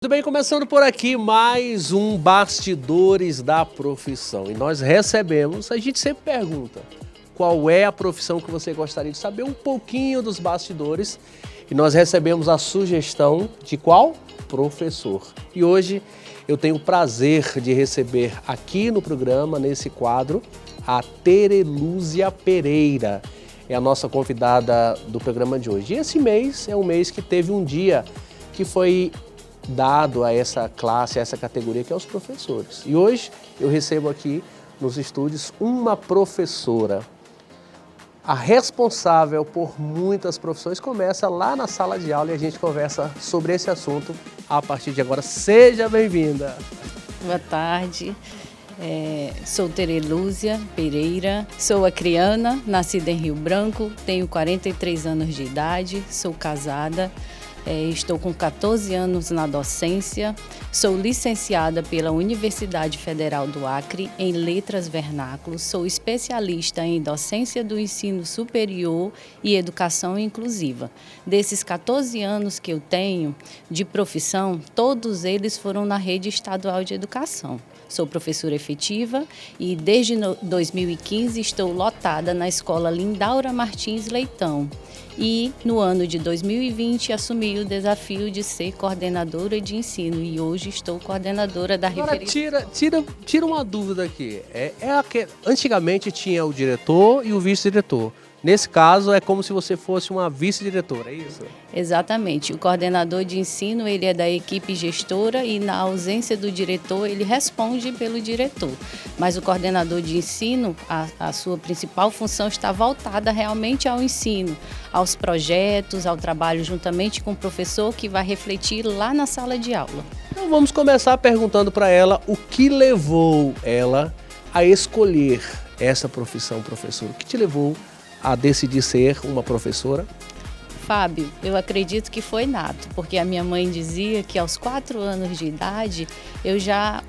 Tudo bem, começando por aqui mais um Bastidores da Profissão. E nós recebemos, a gente sempre pergunta, qual é a profissão que você gostaria de saber um pouquinho dos bastidores? E nós recebemos a sugestão de qual? Professor. E hoje eu tenho o prazer de receber aqui no programa, nesse quadro, a Terelúzia Pereira. É a nossa convidada do programa de hoje. E esse mês é um mês que teve um dia que foi dado a essa classe, a essa categoria, que é os professores. E hoje eu recebo aqui nos estúdios uma professora. A responsável por muitas profissões começa lá na sala de aula e a gente conversa sobre esse assunto a partir de agora. Seja bem-vinda! Boa tarde, sou Terelúzia Pereira, sou acriana, nascida em Rio Branco, tenho 43 anos de idade, sou casada. Estou com 14 anos na docência, sou licenciada pela Universidade Federal do Acre em Letras Vernáculos, sou especialista em docência do ensino superior e educação inclusiva. Desses 14 anos que eu tenho de profissão, todos eles foram na rede estadual de educação. Sou professora efetiva e desde 2015 estou lotada na Escola Lindaura Martins Leitão. E no ano de 2020 assumi o desafio de ser coordenadora de ensino e hoje estou coordenadora da referência. Agora tira uma dúvida aqui. Antigamente tinha o diretor e o vice-diretor. Nesse caso é como se você fosse uma vice-diretora, é isso? Exatamente. O coordenador de ensino ele é da equipe gestora e na ausência do diretor ele responde pelo diretor. Mas o coordenador de ensino, a sua principal função está voltada realmente ao ensino, aos projetos, ao trabalho juntamente com o professor que vai refletir lá na sala de aula. Então vamos começar perguntando para ela o que levou ela a escolher essa profissão, professor. O que te levou a decidir ser uma professora? Fábio, eu acredito que foi nato, porque a minha mãe dizia que aos 4 anos de idade,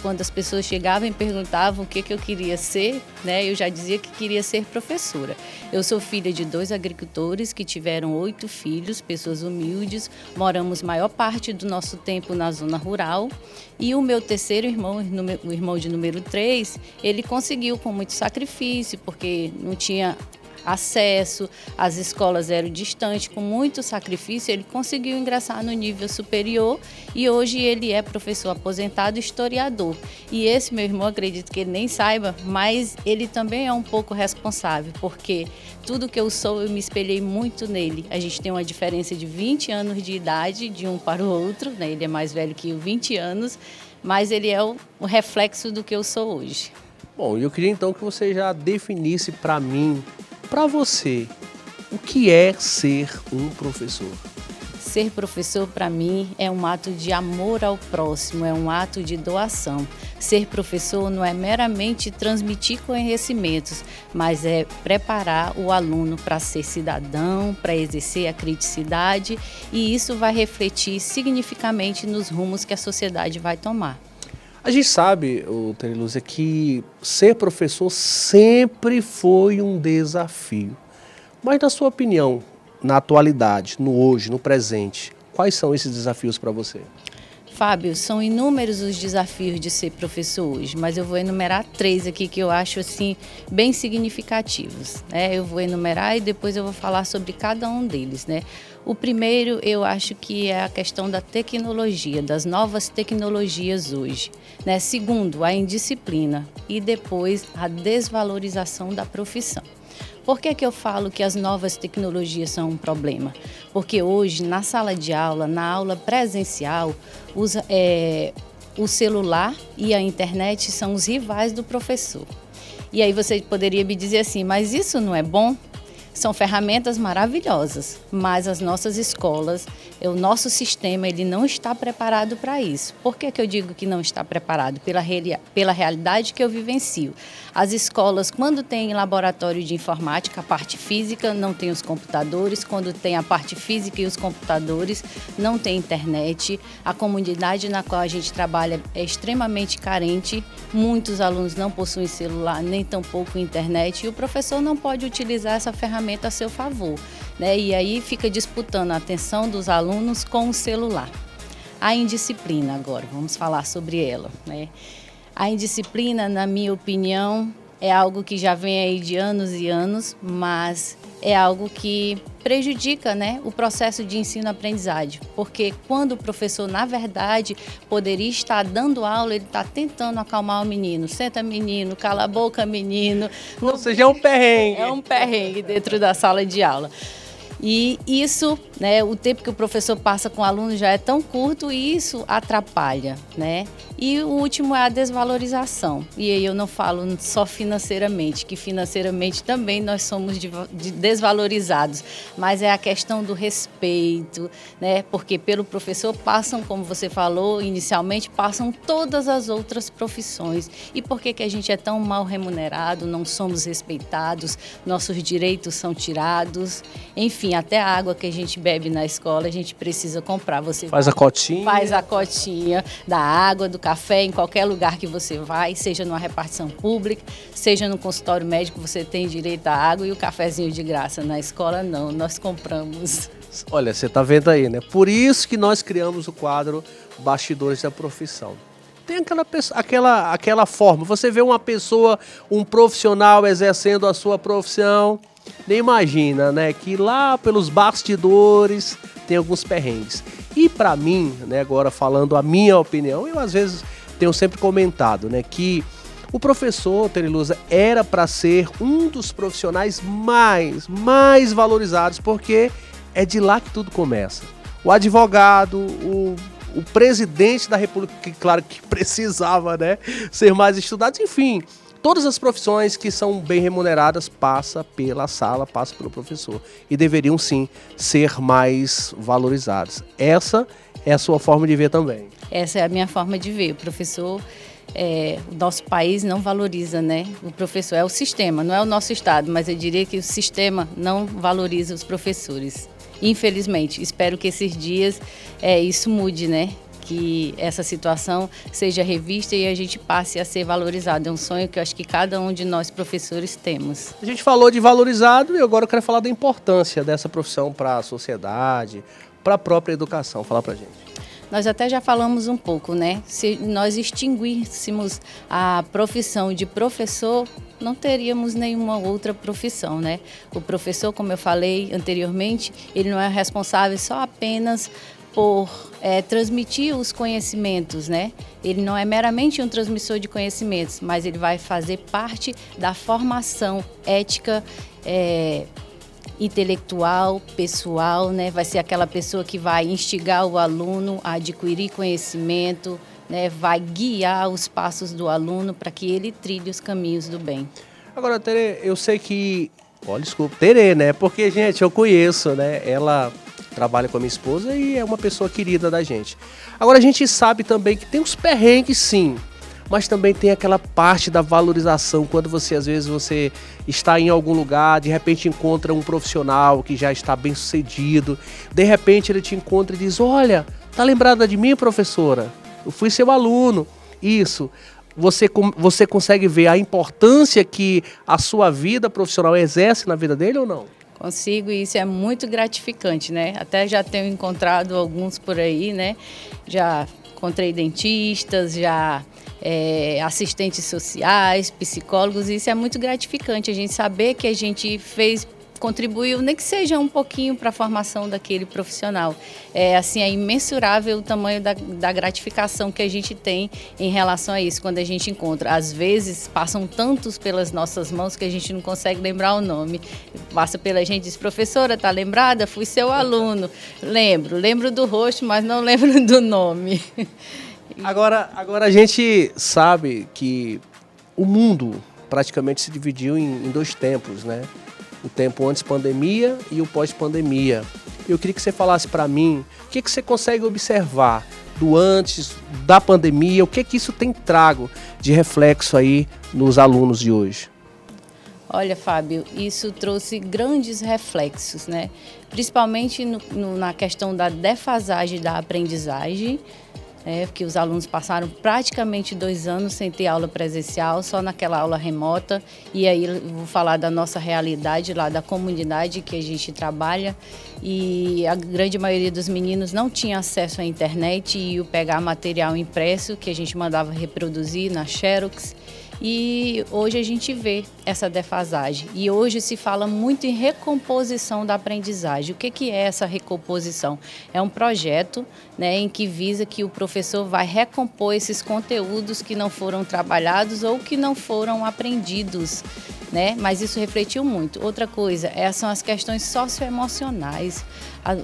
quando as pessoas chegavam e perguntavam o que eu queria ser, eu já dizia que queria ser professora. Eu sou filha de 2 agricultores que tiveram 8 filhos, pessoas humildes, moramos maior parte do nosso tempo na zona rural e o meu terceiro irmão, o irmão de número 3, ele conseguiu com muito sacrifício, porque não tinha acesso, as escolas eram distantes, com muito sacrifício, ele conseguiu ingressar no nível superior e hoje ele é professor aposentado e historiador. E esse meu irmão, acredito que ele nem saiba, mas ele também é um pouco responsável, porque tudo que eu sou, eu me espelhei muito nele. A gente tem uma diferença de 20 anos de idade de um para o outro, ele é mais velho que eu, 20 anos, mas ele é o reflexo do que eu sou hoje. Bom, eu queria então que você já definisse para mim, para você, o que é ser um professor? Ser professor, para mim, é um ato de amor ao próximo, é um ato de doação. Ser professor não é meramente transmitir conhecimentos, mas é preparar o aluno para ser cidadão, para exercer a criticidade, e isso vai refletir significativamente nos rumos que a sociedade vai tomar. A gente sabe, Terelúzia, que ser professor sempre foi um desafio. Mas, na sua opinião, na atualidade, no hoje, no presente, quais são esses desafios para você? Fábio, são inúmeros os desafios de ser professor hoje, mas eu vou enumerar 3 aqui que eu acho assim, bem significativos. Eu vou enumerar e depois eu vou falar sobre cada um deles. O primeiro, eu acho que é a questão da tecnologia, das novas tecnologias hoje. Segundo, a indisciplina e depois a desvalorização da profissão. Por que eu falo que as novas tecnologias são um problema? Porque hoje, na sala de aula, na aula presencial, o celular e a internet são os rivais do professor. E aí você poderia me dizer assim, mas isso não é bom? São ferramentas maravilhosas, mas as nossas escolas, o nosso sistema, ele não está preparado para isso. Por que eu digo que não está preparado? Pela realidade que eu vivencio. As escolas, quando tem laboratório de informática, a parte física, não tem os computadores. Quando tem a parte física e os computadores, não tem internet. A comunidade na qual a gente trabalha é extremamente carente. Muitos alunos não possuem celular, nem tampouco internet. E o professor não pode utilizar essa ferramenta a seu favor. E aí fica disputando a atenção dos alunos com o celular. A indisciplina agora, vamos falar sobre ela, né? A indisciplina, na minha opinião, é algo que já vem aí de anos e anos, mas é algo que prejudica, né, o processo de ensino-aprendizagem, porque quando o professor, na verdade, poderia estar dando aula, ele está tentando acalmar o menino. Senta, menino, cala a boca, menino. Ou seja, é um perrengue. É um perrengue dentro da sala de aula. E isso, né, o tempo que o professor passa com o aluno já é tão curto e isso atrapalha, né? E o último é a desvalorização. E aí eu não falo só financeiramente, que financeiramente também nós somos desvalorizados, mas é a questão do respeito, né? Porque pelo professor passam, como você falou inicialmente, passam todas as outras profissões. E por que a gente é tão mal remunerado, não somos respeitados, nossos direitos são tirados, enfim, até a água que a gente bebe na escola a gente precisa comprar. Você faz a cotinha. Faz a cotinha da água, do café, em qualquer lugar que você vai, seja numa repartição pública, seja no consultório médico, você tem direito à água e o cafezinho de graça. Na escola não, nós compramos. Olha, você está vendo aí, né? Por isso que nós criamos o quadro Bastidores da Profissão. Tem aquela forma, você vê uma pessoa, um profissional exercendo a sua profissão, nem imagina, né, que lá pelos bastidores tem alguns perrengues. E para mim, né, agora falando a minha opinião, eu às vezes tenho sempre comentado, né, que o professor, Terilusa, era para ser um dos profissionais mais valorizados, porque é de lá que tudo começa. O advogado, o presidente da República, que claro que precisava, né, ser mais estudado, enfim, todas as profissões que são bem remuneradas passam pela sala, passam pelo professor e deveriam sim ser mais valorizadas. Essa é a sua forma de ver também. Essa é a minha forma de ver. O professor, o nosso país não valoriza, né? O professor é o sistema, não é o nosso estado, mas eu diria que o sistema não valoriza os professores. Infelizmente, espero que esses dias isso mude, né? Que essa situação seja revista e a gente passe a ser valorizado. É um sonho que eu acho que cada um de nós professores temos. A gente falou de valorizado e agora eu quero falar da importância dessa profissão para a sociedade, para a própria educação. Fala pra gente. Nós até já falamos um pouco, né? Se nós extinguíssemos a profissão de professor, não teríamos nenhuma outra profissão, né? O professor, como eu falei anteriormente, ele não é responsável só apenas por transmitir os conhecimentos, né? Ele não é meramente um transmissor de conhecimentos, mas ele vai fazer parte da formação ética, intelectual, pessoal, né? Vai ser aquela pessoa que vai instigar o aluno a adquirir conhecimento, né? Vai guiar os passos do aluno para que ele trilhe os caminhos do bem. Agora, Tere, eu sei que... Olha, desculpa, Tere, né? Porque, gente, eu conheço, né? Ela trabalha com a minha esposa e é uma pessoa querida da gente. Agora, a gente sabe também que tem uns perrengues, sim, mas também tem aquela parte da valorização, quando você, às vezes, você está em algum lugar, de repente encontra um profissional que já está bem sucedido, de repente ele te encontra e diz, olha, tá lembrada de mim, professora? Eu fui seu aluno. Isso. Você consegue ver a importância que a sua vida profissional exerce na vida dele ou não? Consigo, e isso é muito gratificante, né? Até já tenho encontrado alguns por aí, né? Já encontrei dentistas, já assistentes sociais, psicólogos, e isso é muito gratificante, a gente saber que a gente contribuiu, nem que seja um pouquinho para a formação daquele profissional. Assim, é imensurável o tamanho da gratificação que a gente tem em relação a isso, quando a gente encontra. Às vezes, passam tantos pelas nossas mãos que a gente não consegue lembrar o nome. Passa pela gente e diz, professora, tá lembrada? Fui seu aluno. Lembro do rosto, mas não lembro do nome. Agora a gente sabe que o mundo praticamente se dividiu em dois tempos, né? O tempo antes pandemia e o pós-pandemia. Eu queria que você falasse para mim o que você consegue observar do antes da pandemia, o que isso tem trago de reflexo aí nos alunos de hoje. Olha, Fábio, isso trouxe grandes reflexos, né? Principalmente na questão da defasagem da aprendizagem, porque os alunos passaram praticamente 2 anos sem ter aula presencial, só naquela aula remota. E aí eu vou falar da nossa realidade lá, da comunidade que a gente trabalha. E a grande maioria dos meninos não tinha acesso à internet e ia pegar material impresso que a gente mandava reproduzir na Xerox. E hoje a gente vê essa defasagem. E hoje se fala muito em recomposição da aprendizagem. O que é essa recomposição? É um projeto, né, em que visa que o professor vai recompor esses conteúdos que não foram trabalhados ou que não foram aprendidos, né? Mas isso refletiu muito. Outra coisa, são as questões socioemocionais.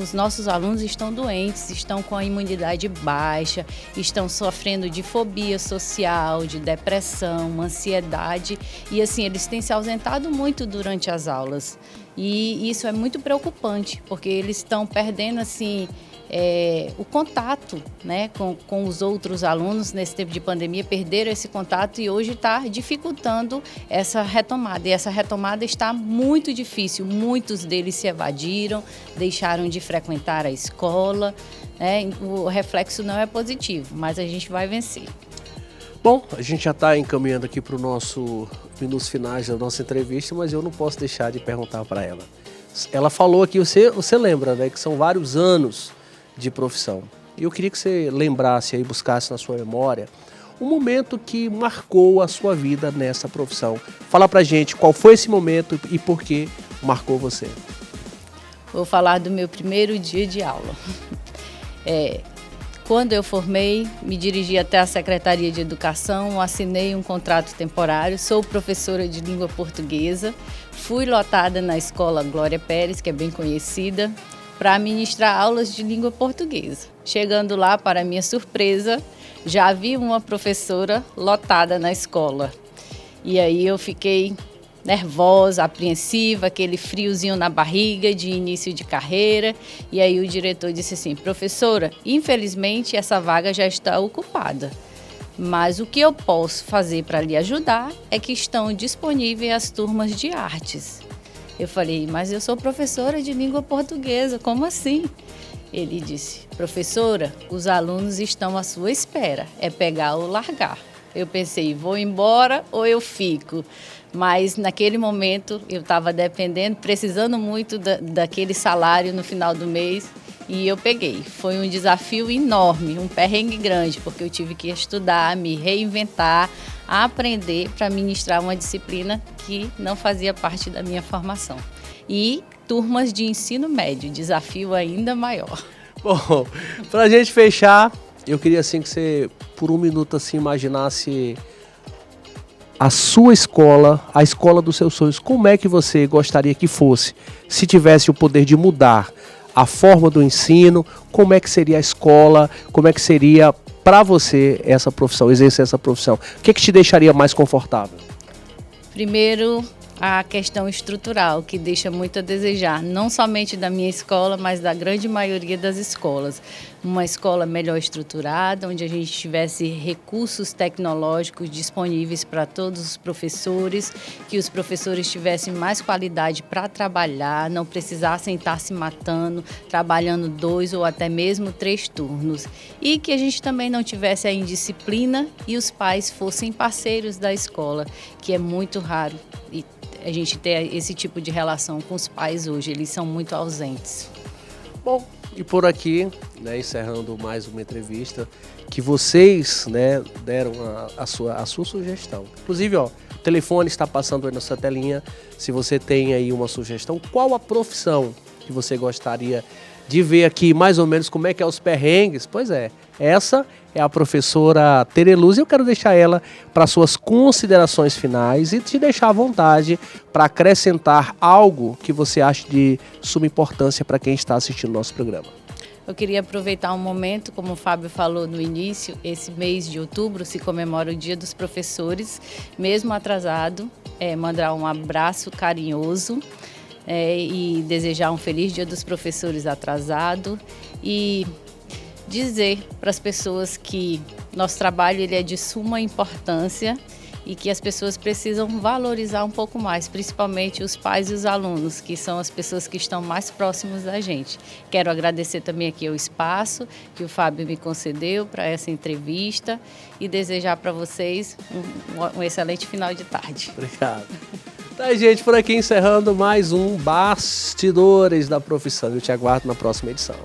Os nossos alunos estão doentes, estão com a imunidade baixa, estão sofrendo de fobia social, de depressão, ansiedade. E assim, eles têm se ausentado muito durante as aulas. E isso é muito preocupante, porque eles estão perdendo assim, o contato, né, com os outros alunos. Nesse tempo de pandemia, perderam esse contato e hoje está dificultando essa retomada. E essa retomada está muito difícil. Muitos deles se evadiram, deixaram de frequentar a escola, né? O reflexo não é positivo, mas a gente vai vencer. Bom, a gente já está encaminhando aqui para o nosso minutos finais da nossa entrevista, mas eu não posso deixar de perguntar para ela. Ela falou aqui, você lembra, né, que são vários anos de profissão. E eu queria que você lembrasse aí, buscasse na sua memória um momento que marcou a sua vida nessa profissão. Fala pra gente qual foi esse momento e por que marcou você. Vou falar do meu primeiro dia de aula. Quando eu formei, me dirigi até a Secretaria de Educação, assinei um contrato temporário, sou professora de língua portuguesa, fui lotada na escola Glória Pérez, que é bem conhecida, para ministrar aulas de língua portuguesa. Chegando lá, para minha surpresa, já havia uma professora lotada na escola. E aí eu fiquei nervosa, apreensiva, aquele friozinho na barriga de início de carreira. E aí o diretor disse assim: professora, infelizmente essa vaga já está ocupada, mas o que eu posso fazer para lhe ajudar é que estão disponíveis as turmas de artes. Eu falei: mas eu sou professora de língua portuguesa, como assim? Ele disse: professora, os alunos estão à sua espera, é pegar ou largar. Eu pensei: vou embora ou eu fico? Mas naquele momento eu estava dependendo, precisando muito daquele salário no final do mês, e eu peguei. Foi um desafio enorme, um perrengue grande, porque eu tive que estudar, me reinventar, aprender para ministrar uma disciplina que não fazia parte da minha formação. E turmas de ensino médio, desafio ainda maior. Bom, para a gente fechar, eu queria assim que você, por um minuto, assim, imaginasse a sua escola, a escola dos seus sonhos. Como é que você gostaria que fosse? Se tivesse o poder de mudar a forma do ensino, como é que seria a escola? Como é que seria para você essa profissão, exercer essa profissão? O que te deixaria mais confortável? Primeiro, a questão estrutural, que deixa muito a desejar, não somente da minha escola, mas da grande maioria das escolas. Uma escola melhor estruturada, onde a gente tivesse recursos tecnológicos disponíveis para todos os professores, que os professores tivessem mais qualidade para trabalhar, não precisassem estar se matando, trabalhando 2 ou até mesmo 3 turnos. E que a gente também não tivesse a indisciplina e os pais fossem parceiros da escola, que é muito raro e a gente ter esse tipo de relação com os pais hoje, eles são muito ausentes. Bom, e por aqui, né, encerrando mais uma entrevista, que vocês, né, deram a sua sugestão. Inclusive, ó, o telefone está passando aí na sua telinha. Se você tem aí uma sugestão, qual a profissão que você gostaria de ver aqui, mais ou menos como é que é os perrengues? Pois é, essa é a professora Tereluz e eu quero deixar ela para suas considerações finais e te deixar à vontade para acrescentar algo que você acha de suma importância para quem está assistindo o nosso programa. Eu queria aproveitar um momento, como o Fábio falou no início, esse mês de outubro se comemora o Dia dos Professores, mesmo atrasado, mandar um abraço carinhoso e desejar um feliz Dia dos Professores atrasado e dizer para as pessoas que nosso trabalho ele é de suma importância e que as pessoas precisam valorizar um pouco mais, principalmente os pais e os alunos, que são as pessoas que estão mais próximas da gente. Quero agradecer também aqui o espaço que o Fábio me concedeu para essa entrevista e desejar para vocês um excelente final de tarde. Obrigado. Tá, gente, por aqui encerrando mais um Bastidores da Profissão. Eu te aguardo na próxima edição.